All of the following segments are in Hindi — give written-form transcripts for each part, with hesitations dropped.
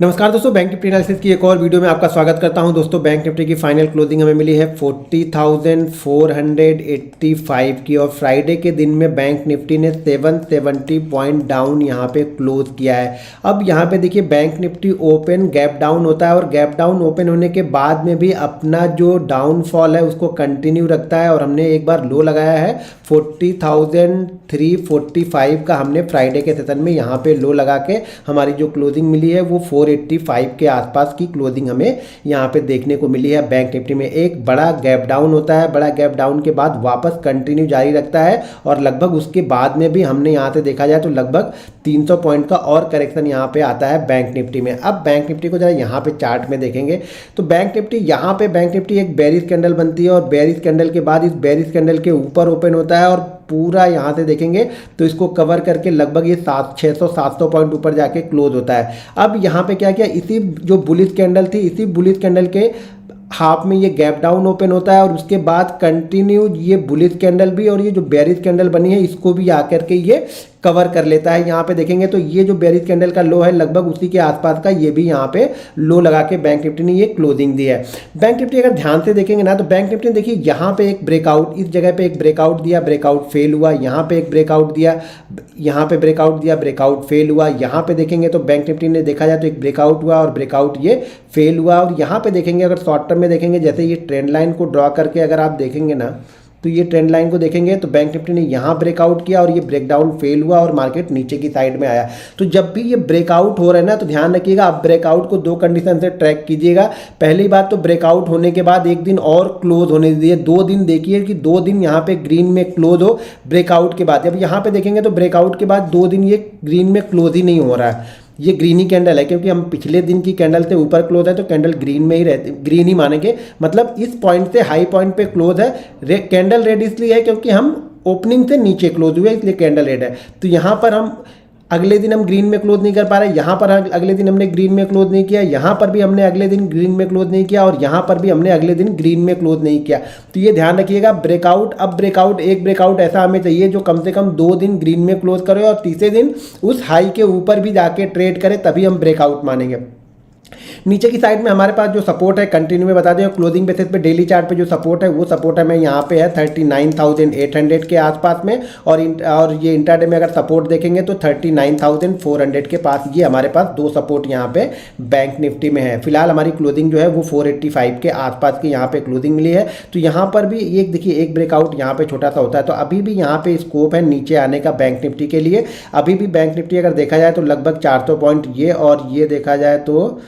नमस्कार दोस्तों, बैंक निफ्टी एनालिसिस की एक और वीडियो में आपका स्वागत करता हूं। दोस्तों, बैंक निफ्टी की फाइनल क्लोजिंग हमें मिली है 40,485 की और फ्राइडे के दिन में बैंक निफ्टी ने 770 पॉइंट डाउन यहां पे क्लोज किया है। अब यहां पे देखिए, bank Nifty open gap down होता है और गैप डाउन ओपन होने के बाद में भी अपना जो डाउनफॉल है उसको कंटिन्यू रखता है और हमने एक बार लो लगाया है 40,345 का। हमने फ्राइडे के सेशन में यहाँ पे लो लगा के हमारी जो क्लोजिंग मिली है वो 485 के आसपास की क्लोजिंग हमें यहाँ पे देखने को मिली है। बैंक निफ्टी में एक बड़ा गैप डाउन होता है, बड़ा गैप डाउन के बाद वापस कंटिन्यू जारी रखता है और लगभग उसके बाद में भी हमने यहाँ से देखा जाए तो लगभग 300 पॉइंट का और करेक्शन यहाँ पे आता है बैंक निफ्टी में। अब बैंक निफ्टी को जरा यहाँ पे चार्ट में देखेंगे तो बैंक निफ्टी यहाँ पे एक बेरिश कैंडल बनती है और बेरिश कैंडल के बाद इस बेरिश कैंडल के ऊपर ओपन होता है और पूरा यहाँ से देखेंगे तो इसको कवर करके लगभग ये 600-700 पॉइंट ऊपर जाके क्लोज होता है। अब यहाँ पे क्या किया, इसी जो बुलिश कैंडल थी, इसी बुलिश कैंडल के हाफ में ये गैप डाउन ओपन होता है और उसके बाद कंटिन्यू ये बुलिश कैंडल भी और ये जो बेरिश कैंडल बनी है इसको भी आकर के ये कवर कर लेता है। यहाँ पे देखेंगे तो ये जो बेरिश कैंडल का लो है लगभग उसी के आसपास का ये भी यहाँ पे लो लगा के बैंक निफ्टी ने ये क्लोजिंग दी है। बैंक निफ्टी अगर ध्यान से देखेंगे ना तो बैंक निफ्टी ने देखिए यहाँ पे एक ब्रेकआउट, इस जगह पे एक ब्रेकआउट दिया, ब्रेकआउट फेल हुआ, यहाँ पे एक ब्रेकआउट दिया, यहाँ पे ब्रेकआउट दिया, ब्रेकआउट फेल हुआ। यहाँ पे देखेंगे तो बैंक निफ्टी ने देखा जाए तो एक ब्रेकआउट हुआ और ब्रेकआउट ये फेल हुआ। और यहाँ पे देखेंगे अगर शॉर्ट टर्म में देखेंगे, जैसे ये ट्रेंड लाइन को ड्रॉ करके अगर आप देखेंगे ना तो ये ट्रेंड लाइन को देखेंगे तो बैंक निफ्टी ने यहाँ ब्रेकआउट किया और ये ब्रेकडाउन फेल हुआ और मार्केट नीचे की साइड में आया। तो जब भी ये ब्रेकआउट हो रहा है ना तो ध्यान रखिएगा, आप ब्रेकआउट को दो कंडीशन से ट्रैक कीजिएगा। पहली बात तो ब्रेकआउट होने के बाद एक दिन और क्लोज होने दीजिए, 2 दिन देखिए कि 2 दिन यहाँ पे ग्रीन में क्लोज हो ब्रेकआउट के बाद। जब यहाँ पे देखेंगे तो ब्रेकआउट के बाद 2 दिन ये ग्रीन में क्लोज ही नहीं हो रहा है, ये ग्रीन ही कैंडल है क्योंकि हम पिछले दिन की कैंडल से ऊपर क्लोज है तो कैंडल ग्रीन में ही रहती, ग्रीन ही मानेंगे। मतलब इस पॉइंट से हाई पॉइंट पे क्लोज है। कैंडल रेड इसलिए है क्योंकि हम ओपनिंग से नीचे क्लोज हुए इसलिए कैंडल रेड है। तो यहाँ पर हम अगले दिन हम ग्रीन में क्लोज नहीं कर पा रहे, यहाँ पर अगले दिन हमने ग्रीन में क्लोज नहीं किया, यहाँ पर भी हमने अगले दिन ग्रीन में क्लोज नहीं किया और यहाँ पर भी हमने अगले दिन ग्रीन में क्लोज नहीं किया। तो ये ध्यान रखिएगा, ब्रेकआउट, अब ब्रेकआउट, एक ब्रेकआउट ऐसा हमें चाहिए जो कम से कम 2 दिन ग्रीन में क्लोज करे और तीसरे दिन उस हाई के ऊपर भी जाके ट्रेड करे, तभी हम ब्रेकआउट मानेंगे। नीचे की साइड में हमारे पास जो सपोर्ट है, कंटिन्यू में बता दें, क्लोजिंग बेसिस पे डेली चार्ट पे जो सपोर्ट है वो सपोर्ट हमें यहाँ पे है 39,800 के आसपास में और ये इंट्राडे में अगर सपोर्ट देखेंगे तो 39,400 के पास। ये हमारे पास 2 सपोर्ट यहाँ पे बैंक निफ्टी में है। फिलहाल हमारी क्लोजिंग जो है वो 485 के आसपास की यहाँ पे क्लोजिंग मिली है। तो यहाँ पर भी एक देखिए, एक ब्रेकआउट यहाँ पे छोटा सा होता है तो अभी भी यहाँ पे स्कोप है नीचे आने का बैंक निफ्टी के लिए। अभी भी बैंक निफ्टी अगर देखा जाए तो लगभग 400 पॉइंट ये और ये देखा जाए तो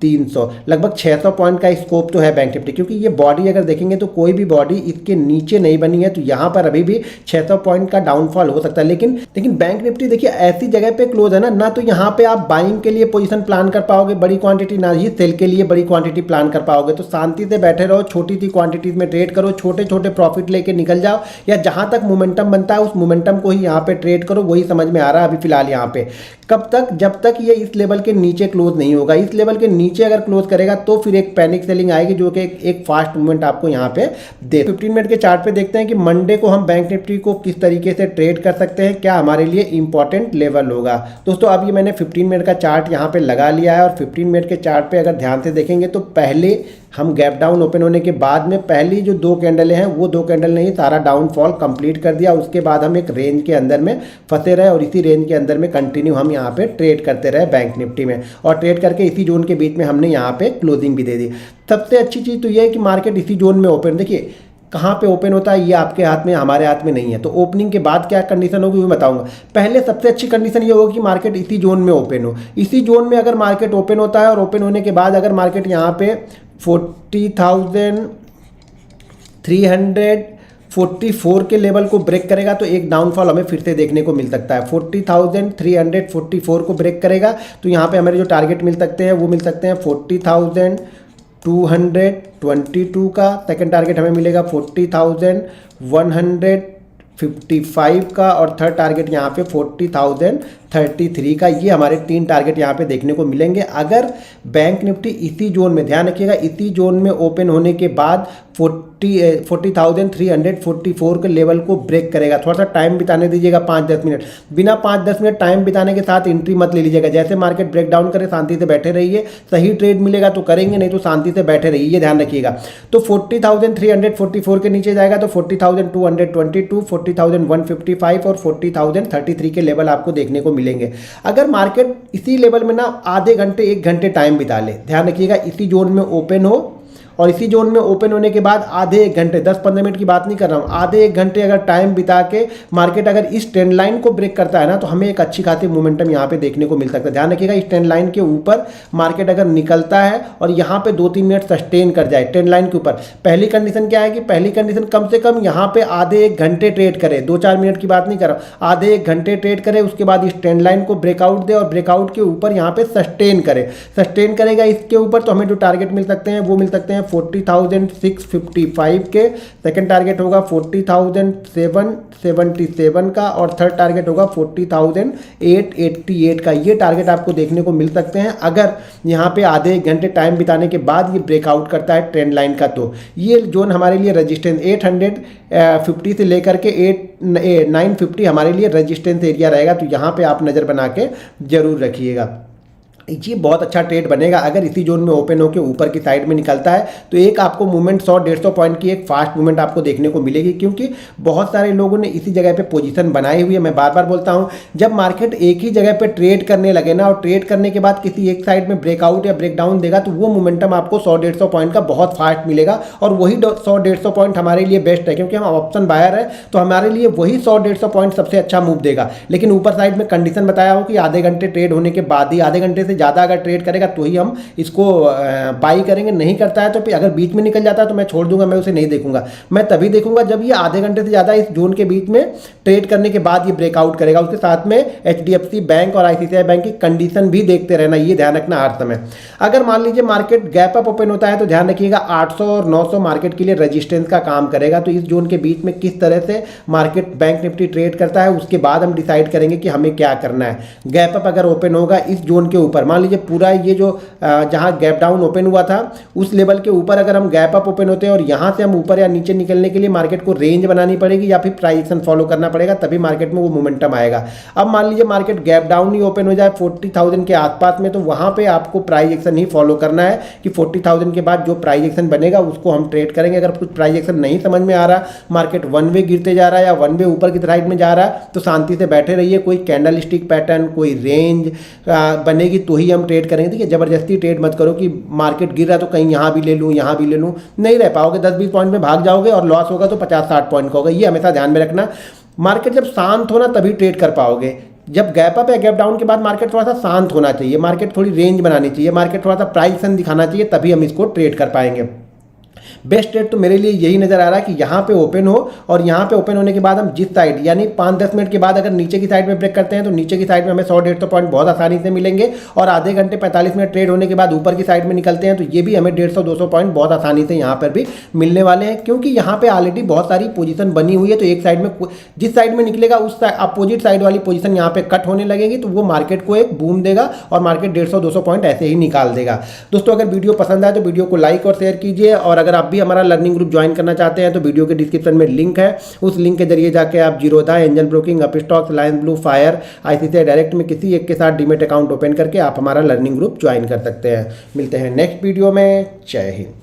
300, लगभग 600 पॉइंट का स्कोप तो है बैंक निफ्टी, क्योंकि ये बॉडी अगर देखेंगे तो कोई भी बॉडी इसके नीचे नहीं बनी है। तो यहाँ पर अभी भी 600 पॉइंट का डाउनफॉल हो सकता है। लेकिन बैंक निफ्टी देखिए ऐसी जगह पे क्लोज है ना तो यहाँ पे आप बाइंग के लिए पोजीशन प्लान कर पाओगे बड़ी क्वांटिटी, ना ही सेल के लिए बड़ी क्वांटिटी प्लान कर पाओगे। तो शांति से बैठे रहो, छोटी सी क्वांटिटीज में ट्रेड करो, छोटे छोटे प्रॉफिट लेके निकल जाओ या जहाँ तक मोमेंटम बनता है उस मोमेंटम को ही यहाँ पे ट्रेड करो। वही समझ में आ रहा है अभी फिलहाल यहाँ पे। कब तक? जब तक ये इस लेवल के नीचे क्लोज नहीं होगा। इस लेवल के नीचे अगर क्लोज करेगा तो फिर एक पैनिक सेलिंग आएगी जो कि एक फास्ट मूवमेंट आपको यहाँ पे दे। 15 मिनट के चार्ट पे देखते हैं कि मंडे को हम बैंक निफ्टी को किस तरीके से ट्रेड कर सकते हैं, क्या हमारे लिए इंपॉर्टेंट लेवल होगा। दोस्तों, अब ये मैंने 15 मिनट का चार्ट यहाँ पे लगा लिया है और 15 मिनट के चार्ट पे अगर ध्यान से देखेंगे तो पहले हम गैप डाउन ओपन होने के बाद में पहली जो 2 कैंडलें हैं वो 2 कैंडल ने ही सारा डाउनफॉल कंप्लीट कर दिया। उसके बाद हम एक रेंज के अंदर में फंसे रहे और इसी रेंज के अंदर में कंटिन्यू हम यहाँ पे ट्रेड करते रहे बैंक निफ्टी में और ट्रेड करके इसी जोन के बीच में हमने यहाँ पे क्लोजिंग भी दे दी। सबसे अच्छी चीज़ तो ये है कि मार्केट इसी जोन में ओपन, देखिए कहाँ पे ओपन होता है ये आपके हाथ में, हमारे हाथ में नहीं है। तो ओपनिंग के बाद क्या कंडीशन होगी वो बताऊंगा। पहले सबसे अच्छी कंडीशन ये होगी कि मार्केट इसी जोन में ओपन हो। इसी जोन में अगर मार्केट ओपन होता है और ओपन होने के बाद अगर मार्केट यहाँ पे 40,344 के लेवल को ब्रेक करेगा तो एक डाउनफॉल हमें फिर से देखने को मिल सकता है। 40,344 को ब्रेक करेगा तो यहाँ पे हमारे जो टारगेट मिल सकते हैं वो मिल सकते हैं 40,222 का। सेकंड टारगेट हमें मिलेगा 40,155 का और थर्ड टारगेट यहाँ पे 33 का। ये हमारे 3 टारगेट यहाँ पे देखने को मिलेंगे। अगर बैंक निफ्टी इसी जोन में, ध्यान रखिएगा, इसी जोन में ओपन होने के बाद 40,344 के लेवल को ब्रेक करेगा, थोड़ा सा टाइम बिताने दीजिएगा 5-10 मिनट। बिना 5-10 मिनट टाइम बिताने के साथ एंट्री मत ले लीजिएगा। जैसे मार्केट ब्रेकडाउन करे शांति से बैठे रहिए, सही ट्रेड मिलेगा तो करेंगे, नहीं तो शांति से बैठे रहिए, ये ध्यान रखिएगा। तो 40,344 के नीचे जाएगा तो 40,222, 40,155 और 40,033 के लेवल आपको देखने को मिलेंगे। अगर मार्केट इसी लेवल में ना आधे घंटे 1 घंटे टाइम बिता ले, ध्यान रखिएगा, इसी जोन में ओपन हो और इसी जोन में ओपन होने के बाद आधे 1 घंटे, 10-15 मिनट की बात नहीं कर रहा हूँ, आधे 1 घंटे अगर टाइम बिता के मार्केट अगर इस ट्रेंड लाइन को ब्रेक करता है ना, तो हमें एक अच्छी खासी मोमेंटम यहाँ पे देखने को मिल सकता है। ध्यान रखिएगा, इस ट्रेंड लाइन के ऊपर मार्केट अगर निकलता है और यहाँ पे 2-3 मिनट सस्टेन कर जाए ट्रेंड लाइन के ऊपर, पहली कंडीशन क्या है कि पहली कंडीशन कम से कम यहाँ पे आधे 1 घंटे ट्रेड करे, 2-4 मिनट की बात नहीं कर रहा हूँ, आधे 1 घंटे ट्रेड करे, उसके बाद इस ट्रेंड लाइन को ब्रेकआउट दे और ब्रेकआउट के ऊपर यहाँ पे सस्टेन करे। सस्टेन करेगा इसके ऊपर तो हमें जो टारगेट मिल सकते हैं वो मिल सकते हैं 40,655 के, सेकंड टारगेट होगा 40,777 का और थर्ड टारगेट होगा 40,888 का। ये टारगेट आपको देखने को मिल सकते हैं अगर यहाँ पे आधे 1 घंटे टाइम बिताने के बाद ये ब्रेकआउट करता है ट्रेंड लाइन का। तो ये जोन हमारे लिए रजिस्टेंस 850 से लेकर के 950 हमारे लिए रजिस्टेंस एरिया रहेगा। तो यहाँ पे आप नज़र बना के जरूर रखिएगा। ये बहुत अच्छा ट्रेड बनेगा अगर इसी जोन में ओपन होकर ऊपर की साइड में निकलता है तो एक आपको मूवमेंट 100-150 पॉइंट की एक फास्ट मूवमेंट आपको देखने को मिलेगी, क्योंकि बहुत सारे लोगों ने इसी जगह पे पोजीशन बनाई हुई है। मैं बार बार बोलता हूं, जब मार्केट एक ही जगह पे ट्रेड करने लगे ना और ट्रेड करने के बाद किसी एक साइड में ब्रेकआउट या ब्रेकडाउन देगा तो वो मोमेंटम आपको 100-150 पॉइंट का बहुत फास्ट मिलेगा और वही 100-150 पॉइंट हमारे लिए बेस्ट है, क्योंकि हम ऑप्शन बायर है तो हमारे लिए वही 100-150 पॉइंट सबसे अच्छा मूव देगा। लेकिन ऊपर साइड में कंडीशन बताया हो कि आधे घंटे ट्रेड होने के बाद ही, आधे घंटे से ज़्यादा अगर ट्रेड करेगा तो ही हम इसको बाई करेंगे, नहीं करता है तो फिर अगर बीच में निकल जाता है तो मैं छोड़ दूंगा, मैं उसे नहीं देखूंगा। मैं तभी देखूंगा जब ये आधे घंटे से ज़्यादा इस जोन के बीच में ट्रेड करने के बाद ये ब्रेकआउट करेगा। उसके साथ में HDFC बैंक और ICICI बैंक की कंडीशन भी देखते रहना, ये ध्यान रखना हर समय। अगर मान लीजिए मार्केट गैप अप ओपन होता है तो ध्यान रखिएगा 800 और 900 मार्केट के लिए रजिस्टेंस का काम करेगा। तो इस जोन के बीच में किस तरह से मार्केट बैंक निफ्टी ट्रेड करता है उसके बाद हम डिसाइड करेंगे कि हमें क्या करना है। गैप अप अगर ओपन होगा इस जोन के ऊपर, मान लीजिए पूरा ये जो जहां गैप डाउन ओपन हुआ था उस लेवल के ऊपर अगर हम गैप अप ओपन होते हैं और यहां से हम ऊपर या नीचे निकलने के लिए मार्केट को रेंज बनानी पड़ेगी या फिर प्राइस एक्शन फॉलो करना पड़ेगा, तभी मार्केट में वो मोमेंटम आएगा। अब मान लीजिए मार्केट गैप डाउन ही ओपन हो जाए 40,000 के आसपास में, तो वहां पे आपको प्राइस एक्शन ही फॉलो करना है कि 40,000 के बाद जो प्राइस एक्शन बनेगा उसको हम ट्रेड करेंगे। अगर कुछ प्राइस एक्शन नहीं समझ में आ रहा, मार्केट वन वे गिरते जा रहा है या वन वे ऊपर की साइड में जा रहा है, तो शांति से बैठे रहिए। कोई कैंडल स्टिक पैटर्न, कोई रेंज बनेगी तो ही हम ट्रेड करेंगे। देखिए, जबरदस्ती ट्रेड मत करो कि मार्केट गिर रहा तो कहीं यहाँ भी ले लूँ, यहाँ भी ले लूँ, नहीं रह पाओगे। 10-20 पॉइंट में भाग जाओगे और लॉस होगा तो 50-60 पॉइंट का होगा। ये हमेशा ध्यान में रखना। मार्केट जब शांत होना तभी ट्रेड कर पाओगे। जब गैप अप या गैप डाउन के बाद मार्केट थोड़ा सा शांत होना चाहिए, मार्केट थोड़ी रेंज बनानी चाहिए, मार्केट थोड़ा सा प्राइस एक्शन दिखाना चाहिए, तभी हम इसको ट्रेड कर पाएंगे। बेस्ट ट्रेड तो मेरे लिए यही नज़र आ रहा है कि यहाँ पे ओपन हो और यहाँ पे ओपन होने के बाद हम जिस साइड, यानी 5-10 मिनट के बाद अगर नीचे की साइड में ब्रेक करते हैं तो नीचे की साइड में हमें 100-150 पॉइंट बहुत आसानी से मिलेंगे और आधे घंटे 45 मिनट ट्रेड होने के बाद ऊपर की साइड में निकलते हैं तो ये भी हमें 150-200 पॉइंट बहुत आसानी से यहाँ पर भी मिलने वाले हैं, क्योंकि यहाँ पर ऑलरेडी बहुत सारी पोजीशन बनी हुई है। तो एक साइड में जिस साइड में निकलेगा उस अपोजिट साइड वाली पोजीशन यहाँ पे कट होने लगेगी तो वो मार्केट को एक बूम देगा और मार्केट 150-200 पॉइंट ऐसे ही निकाल देगा। दोस्तों, अगर वीडियो पसंद आए तो वीडियो को लाइक और शेयर कीजिए और अगर आप भी हमारा लर्निंग ग्रुप ज्वाइन करना चाहते हैं तो वीडियो के डिस्क्रिप्शन में लिंक है, उस लिंक के जरिए जाके आप Zerodha, angel broking, Upstox, Lions blue, fire, ICICI direct में किसी एक के साथ डीमेट अकाउंट ओपन करके आप हमारा लर्निंग ग्रुप ज्वाइन कर सकते हैं। मिलते हैं नेक्स्ट वीडियो में। जय हिंद।